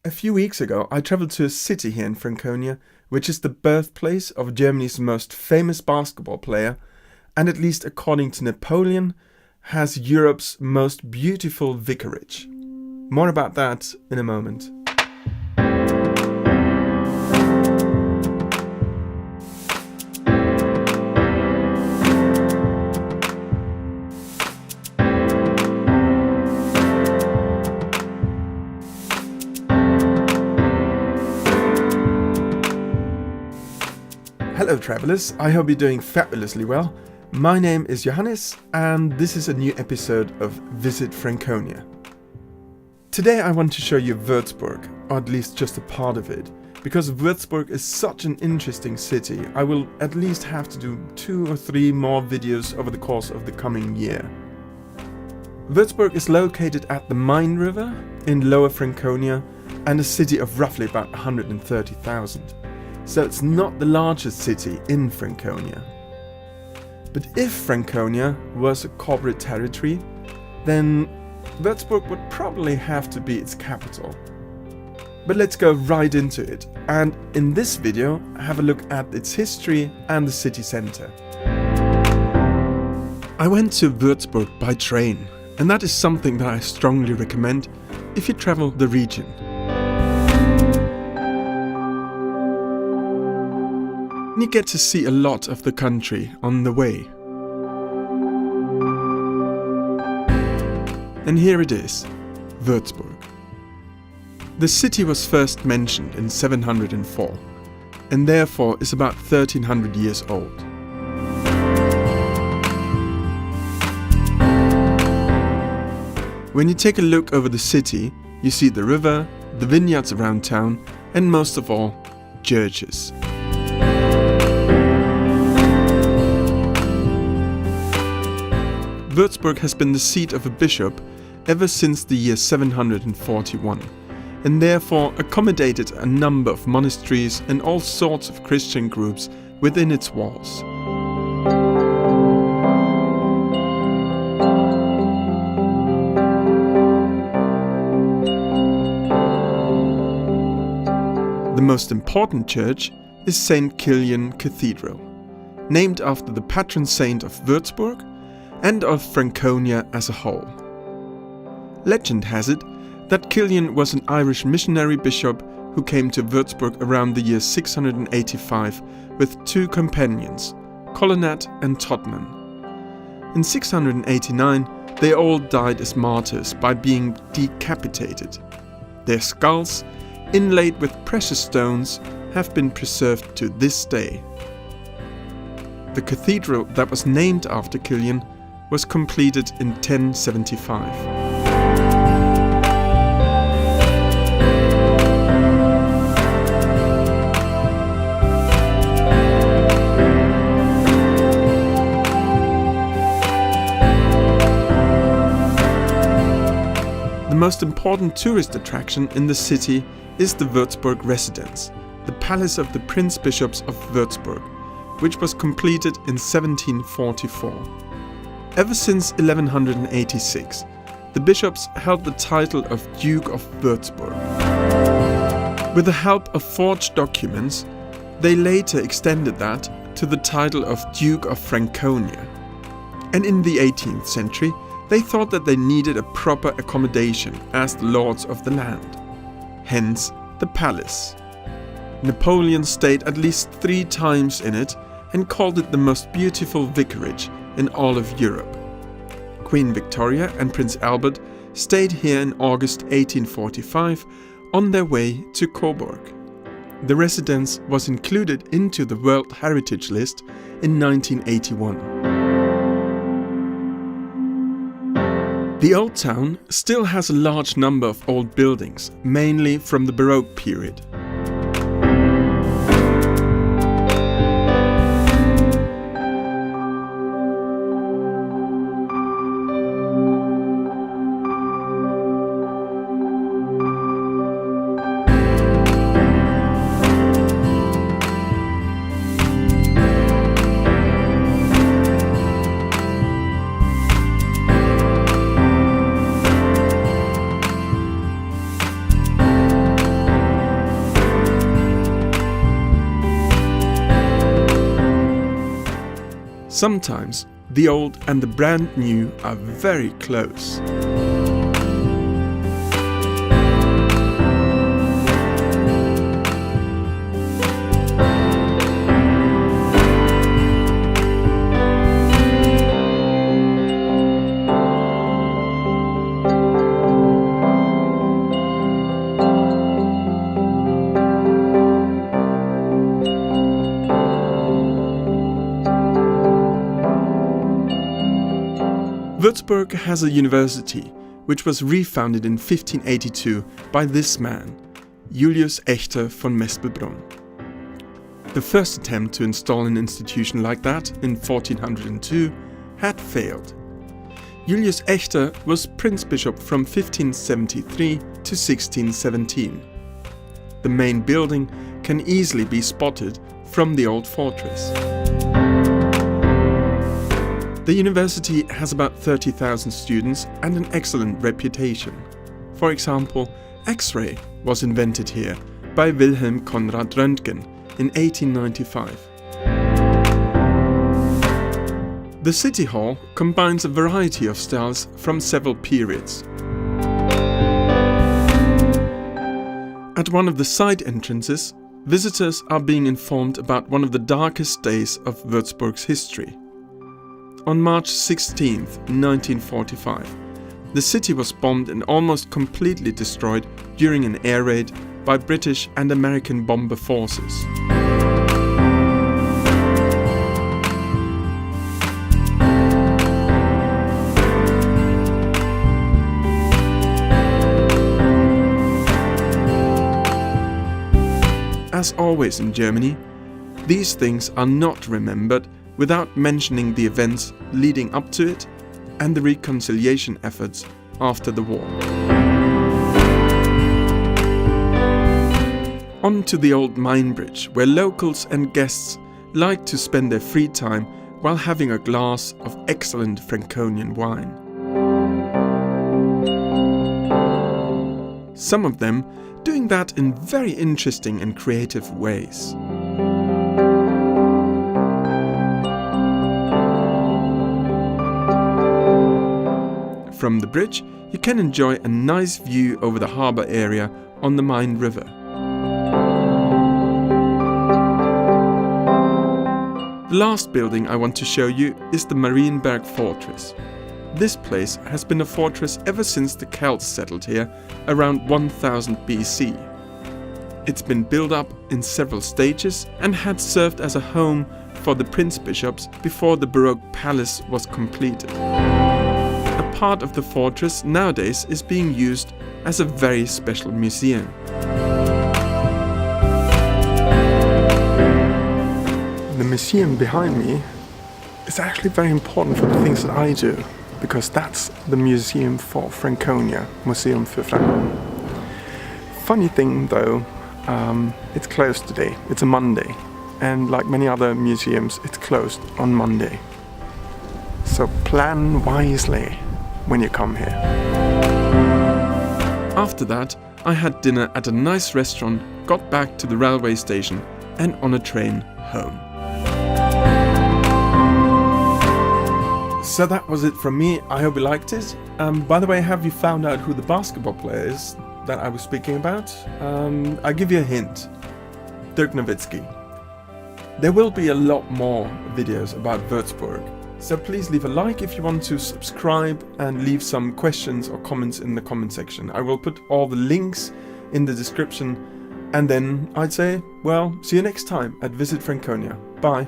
A few weeks ago, I traveled to a city here in Franconia, which is the birthplace of Germany's most famous basketball player, and at least according to Napoleon, has Europe's most beautiful vicarage. More about that in a moment. Hello travelers, I hope you're doing fabulously well. My name is Johannes and this is a new episode of Visit Franconia. Today I want to show you Wuerzburg, or at least just a part of it. Because Wuerzburg is such an interesting city, I will at least have to do 2 or 3 more videos over the course of the coming year. Wuerzburg is located at the Main River in Lower Franconia and a city of roughly about 130,000. So it's not the largest city in Franconia. But if Franconia was a corporate territory, then Wuerzburg would probably have to be its capital. But let's go right into it, and in this video have a look at its history and the city center. I went to Wuerzburg by train, and that is something that I strongly recommend if you travel the region. You get to see a lot of the country on the way. And here it is, Wuerzburg. The city was first mentioned in 704, and therefore is about 1300 years old. When you take a look over the city, you see the river, the vineyards around town, and most of all, churches. Wuerzburg has been the seat of a bishop ever since the year 741, and therefore accommodated a number of monasteries and all sorts of Christian groups within its walls. The most important church is St. Killian Cathedral, named after the patron saint of Wuerzburg and of Franconia as a whole. Legend has it that Killian was an Irish missionary bishop who came to Wuerzburg around the year 685 with 2 companions, Colonat and Todman. In 689, they all died as martyrs by being decapitated. Their skulls, inlaid with precious stones, have been preserved to this day. The cathedral that was named after Killian was completed in 1075. The most important tourist attraction in the city is the Wuerzburg residence, the palace of the Prince Bishops of Wuerzburg, which was completed in 1744. Ever since 1186, the bishops held the title of Duke of Wuerzburg. With the help of forged documents, they later extended that to the title of Duke of Franconia. And in the 18th century, they thought that they needed a proper accommodation as the lords of the land. Hence, the palace. Napoleon stayed at least 3 times in it and called it the most beautiful vicarage in all of Europe. Queen Victoria and Prince Albert stayed here in August 1845 on their way to Coburg. The residence was included into the World Heritage List in 1981. The old town still has a large number of old buildings, mainly from the Baroque period. Sometimes the old and the brand new are very close. Wuerzburg has a university, which was refounded in 1582 by this man, Julius Echter von Mespelbrunn. The first attempt to install an institution like that in 1402 had failed. Julius Echter was Prince Bishop from 1573 to 1617. The main building can easily be spotted from the old fortress. The university has about 30,000 students and an excellent reputation. For example, X-ray was invented here by Wilhelm Conrad Röntgen in 1895. The City Hall combines a variety of styles from several periods. At one of the side entrances, visitors are being informed about one of the darkest days of Wuerzburg's history. On March 16, 1945, the city was bombed and almost completely destroyed during an air raid by British and American bomber forces. As always in Germany, these things are not remembered without mentioning the events leading up to it and the reconciliation efforts after the war. On to the old Main Bridge, where locals and guests like to spend their free time while having a glass of excellent Franconian wine. Some of them doing that in very interesting and creative ways. From the bridge, you can enjoy a nice view over the harbour area on the Main River. The last building I want to show you is the Marienberg Fortress. This place has been a fortress ever since the Celts settled here around 1000 BC. It's been built up in several stages and had served as a home for the prince bishops before the Baroque palace was completed. A part of the fortress nowadays is being used as a very special museum. The museum behind me is actually very important for the things that I do, because that's the museum for Franconia, Museum für Franken. Funny thing though, it's closed today. It's a Monday, and like many other museums, it's closed on Monday. So plan wisely when you come here. After that, I had dinner at a nice restaurant, got back to the railway station and on a train home. So that was it from me. I hope you liked it. By the way, have you found out who the basketball player is that I was speaking about? I'll give you a hint. Dirk Nowitzki. There will be a lot more videos about Wuerzburg. So please leave a like if you want to subscribe and leave some questions or comments in the comment section. I will put all the links in the description, and then I'd say, well, see you next time at Visit Franconia. Bye.